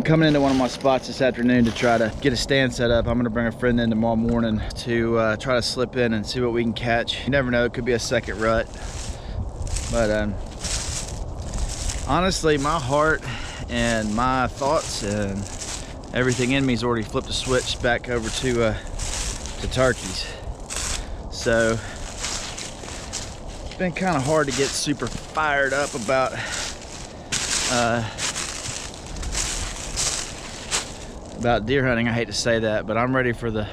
I'm coming into one of my spots this afternoon to try to get a stand set up. I'm gonna bring a friend in tomorrow morning to try to slip in and see what we can catch. You never know, it could be a second rut. But honestly, my heart and my thoughts and everything in me has already flipped a switch back over to turkeys. So it's been kind of hard to get super fired up about deer hunting. I hate to say that, but I'm ready for the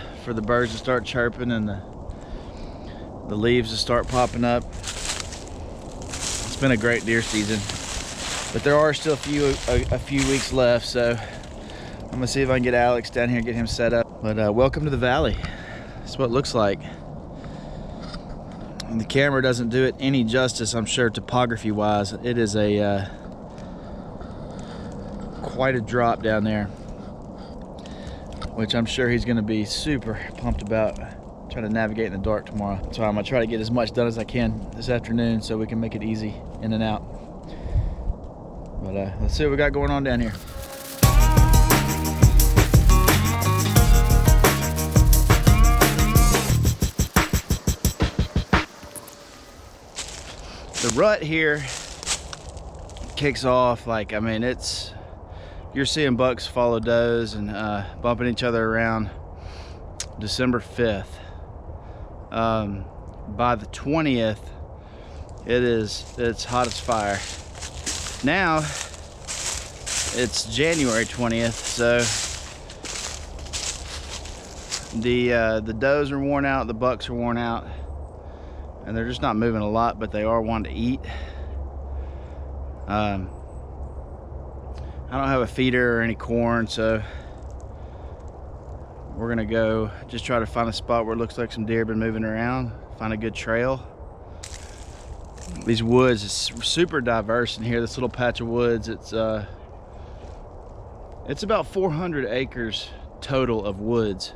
birds to start chirping and the leaves to start popping up. It's been a great deer season, but there are still a few weeks left, so I'm gonna see if I can get Alex down here and get him set up. But welcome to the valley. That's what it looks like. And the camera doesn't do it any justice, I'm sure, topography wise. It is a quite a drop down there, which I'm sure he's gonna be super pumped about trying to navigate in the dark tomorrow. So I'm gonna try to get as much done as I can this afternoon so we can make it easy in and out. But let's see what we got going on down here. The rut here kicks off like, I mean, you're seeing bucks follow does and bumping each other around December 5th. By the 20th, it's hot as fire. Now it's January 20th, so the does are worn out, the bucks are worn out, and they're just not moving a lot, but they are wanting to eat. I don't have a feeder or any corn, so we're gonna go just try to find a spot where it looks like some deer have been moving around, find a good trail. These woods is super diverse in here. This little patch of woods, it's about 400 acres total of woods,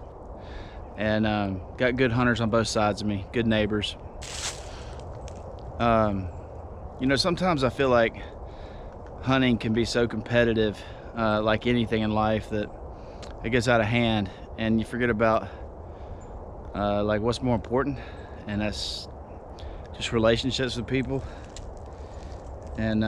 and got good hunters on both sides of me, good neighbors. You know, sometimes I feel like hunting can be so competitive, like anything in life, that it gets out of hand and you forget about like what's more important, and that's just relationships with people. And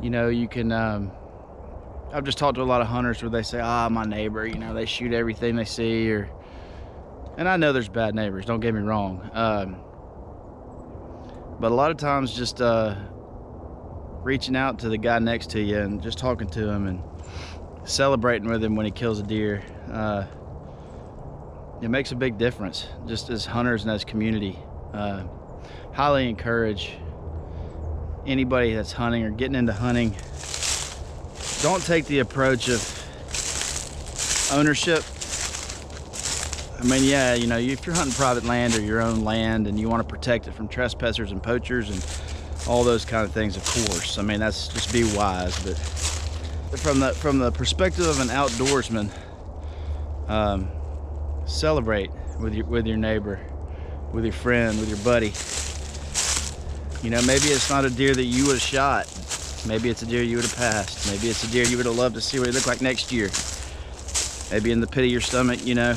you know, you can I've just talked to a lot of hunters where they say, my neighbor, you know, they shoot everything they see, and I know there's bad neighbors, don't get me wrong, but a lot of times just reaching out to the guy next to you and just talking to him and celebrating with him when he kills a deer, it makes a big difference, just as hunters and as community. Highly encourage anybody that's hunting or getting into hunting, don't take the approach of ownership. I mean, yeah, you know, if you're hunting private land or your own land and you want to protect it from trespassers and poachers and all those kind of things, of course. I mean, that's just be wise. But from the perspective of an outdoorsman, celebrate with your neighbor, with your friend, with your buddy. You know, maybe it's not a deer that you would have shot. Maybe it's a deer you would have passed. Maybe it's a deer you would have loved to see what it looked like next year. Maybe in the pit of your stomach, you know,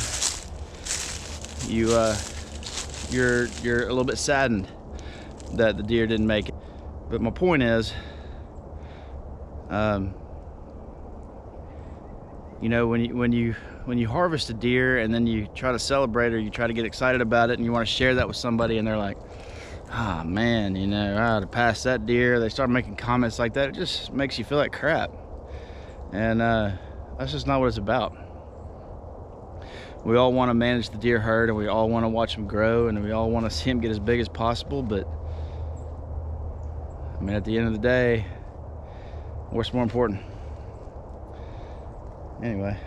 you're a little bit saddened that the deer didn't make it. But my point is, you know, when you harvest a deer and then you try to celebrate or you try to get excited about it and you want to share that with somebody and they're like, man, you know, I had to pass that deer. They start making comments like that. It just makes you feel like crap. And that's just not what it's about. We all want to manage the deer herd and we all want to watch them grow and we all want to see them get as big as possible, but I mean, at the end of the day, what's more important? Anyway,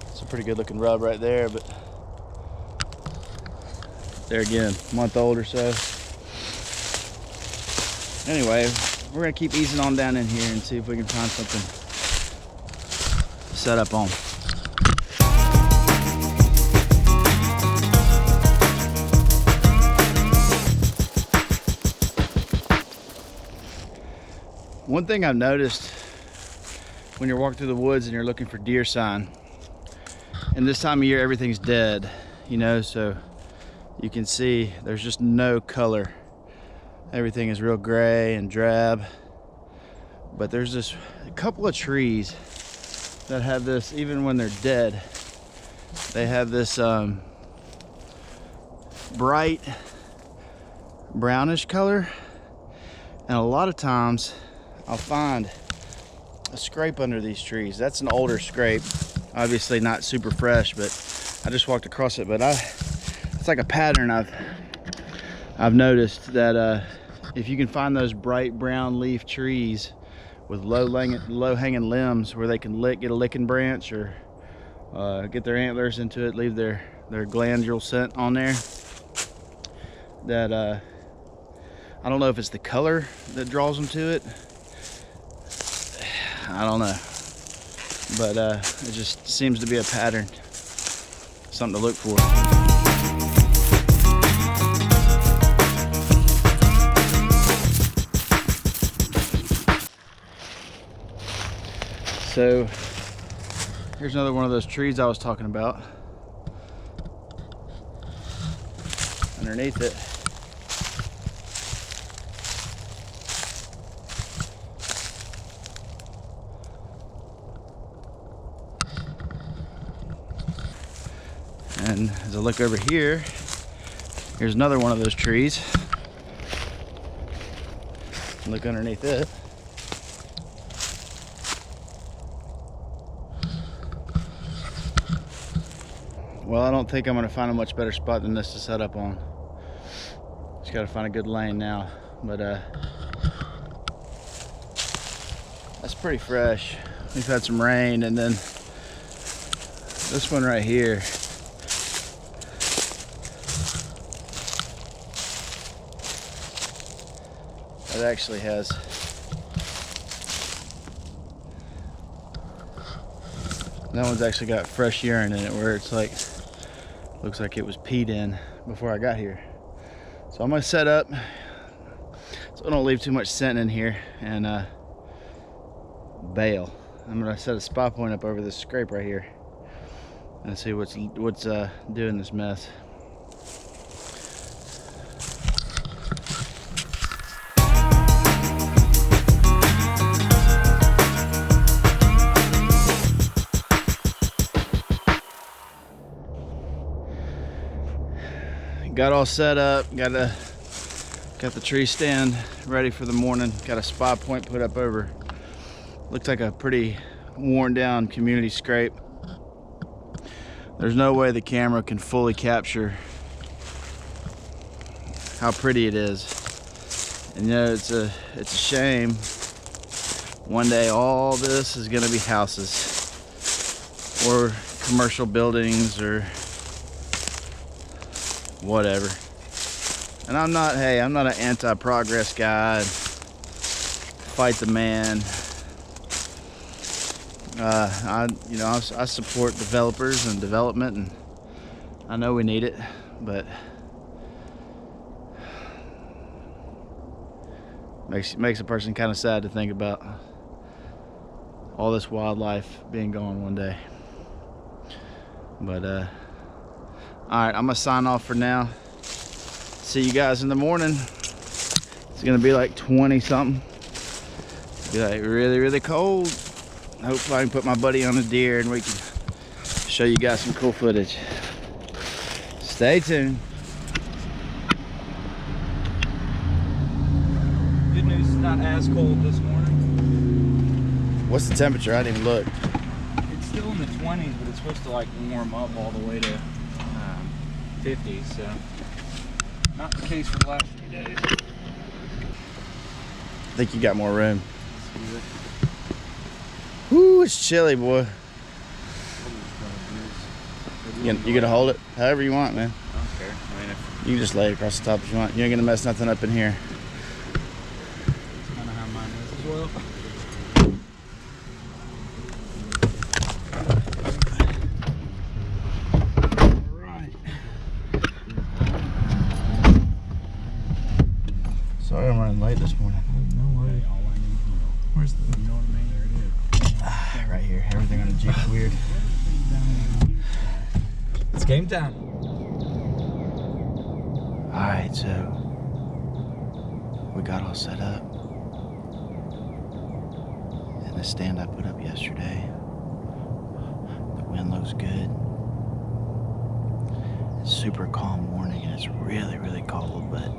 it's a pretty good looking rub right there, but there again, a month old or so. Anyway, we're gonna keep easing on down in here and see if we can find something to set up on. One thing I've noticed when you're walking through the woods and you're looking for deer sign. And this time of year, everything's dead, you know, so you can see there's just no color. Everything is real gray and drab. But there's this a couple of trees that have this, even when they're dead, they have this bright brownish color. And a lot of times I'll find a scrape under these trees. That's an older scrape, obviously not super fresh, but I just walked across it. But it's like a pattern I've noticed that if you can find those bright brown leaf trees with low hanging limbs where they can get a licking branch or get their antlers into it, leave their glandular scent on there, that I don't know if it's the color that draws them to it. I don't know, but it just seems to be a pattern, something to look for. So here's another one of those trees I was talking about. Underneath it, and as I look over here, here's another one of those trees. Look underneath it. Well, I don't think I'm gonna find a much better spot than this to set up on. Just gotta find a good lane now, but that's pretty fresh. We've had some rain, and then this one right here, it actually has that one's actually got fresh urine in it, where it's like, looks like it was peed in before I got here. So I'm gonna set up so I don't leave too much scent in here and bail. I'm gonna set a spot point up over this scrape right here and see what's doing this mess. Got all set up, got the tree stand ready for the morning, got a spot point put up over. Looks like a pretty worn down community scrape. There's no way the camera can fully capture how pretty it is. And you know, it's a shame. One day all this is gonna be houses or commercial buildings or whatever. And I'm not an anti-progress guy. Fight the man. I support developers and development, and I know we need it, but makes a person kind of sad to think about all this wildlife being gone one day. But all right, I'm gonna sign off for now. See you guys in the morning. It's gonna be like 20 something. Be like really, really cold. Hopefully I can put my buddy on a deer and we can show you guys some cool footage. Stay tuned. Good news, it's not as cold this morning. What's the temperature? I didn't even look. It's still in the 20s, but it's supposed to like warm up all the way to 50s, so not the case for the last few days. I think you got more room. Woo, it's chilly, boy. You gonna hold it however you want, man. I don't care. I mean, You can just lay it across the top if you want. You ain't gonna mess nothing up in here. that's kind of how mine is as well. Sorry I'm running late this morning. No worries. All I need to know. Where's the... You know what I mean? There it is. Right here. Everything on the Jeep's weird. It's game time. Alright, so we got all set up. And the stand I put up yesterday, the wind looks good. It's super calm morning and it's really, really cold, but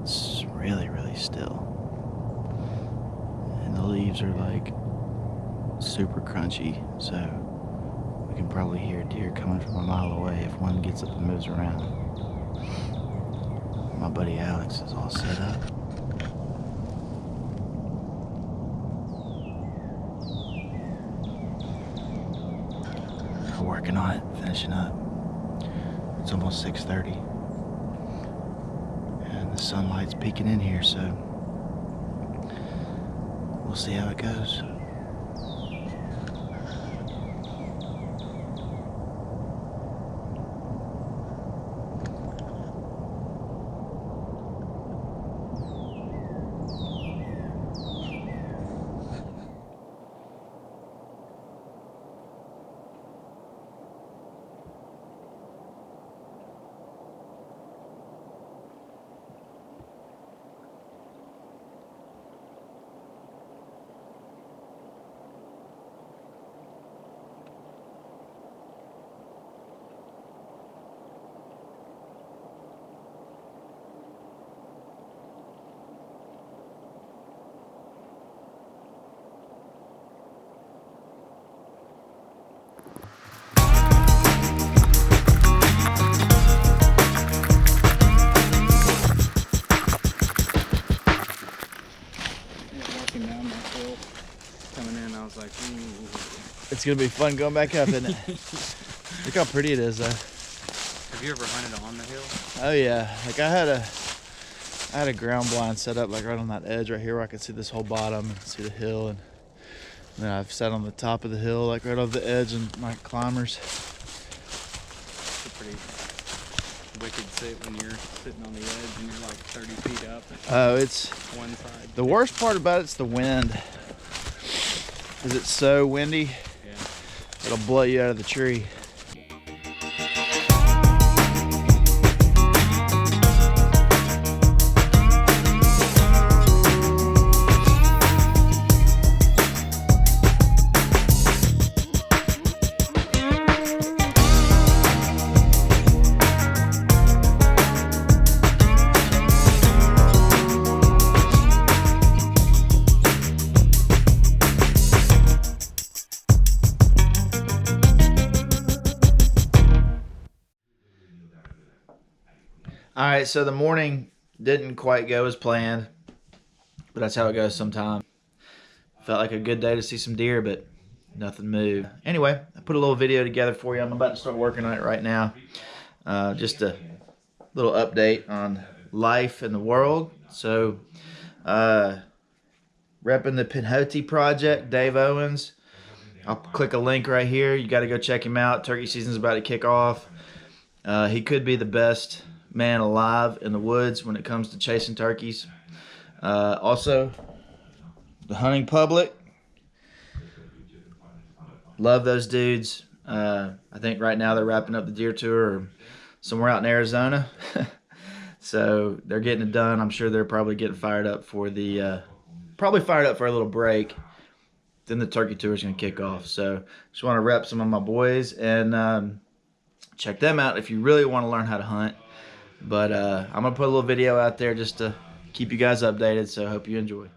it's really, really still. And the leaves are like super crunchy, so we can probably hear deer coming from a mile away if one gets up and moves around. My buddy Alex is all set up. We're working on it, finishing up. It's almost 6:30. And the sunlight's peeking in here, so we'll see how it goes. It's gonna be fun going back up, isn't it? Look how pretty it is, though. Have you ever hunted on the hill? Oh yeah, like I had a ground blind set up like right on that edge right here where I could see this whole bottom and see the hill, and then I've sat on the top of the hill like right off the edge and my climbers. It's a pretty wicked sit when you're sitting on the edge and you're like 30 feet up. Oh, it's one side. The worst part about it's the wind, because it's so windy. Yeah. It'll blow you out of the tree. All right, so the morning didn't quite go as planned, but that's how it goes sometimes. Felt like a good day to see some deer, but nothing moved. Anyway, I put a little video together for you. I'm about to start working on it right now. Just a little update on life in the world. So, repping the Pinhoti project, Dave Owens. I'll click a link right here. You got to go check him out. Turkey season's about to kick off. He could be the best man alive in the woods when it comes to chasing turkeys. Also, the hunting public, love those dudes. I think right now they're wrapping up the deer tour somewhere out in Arizona. So they're getting it done. I'm sure they're probably getting fired up for the fired up for a little break. Then the turkey tour is going to kick off. So just want to rep some of my boys and check them out if you really want to learn how to hunt. But I'm going to put a little video out there just to keep you guys updated, so I hope you enjoy.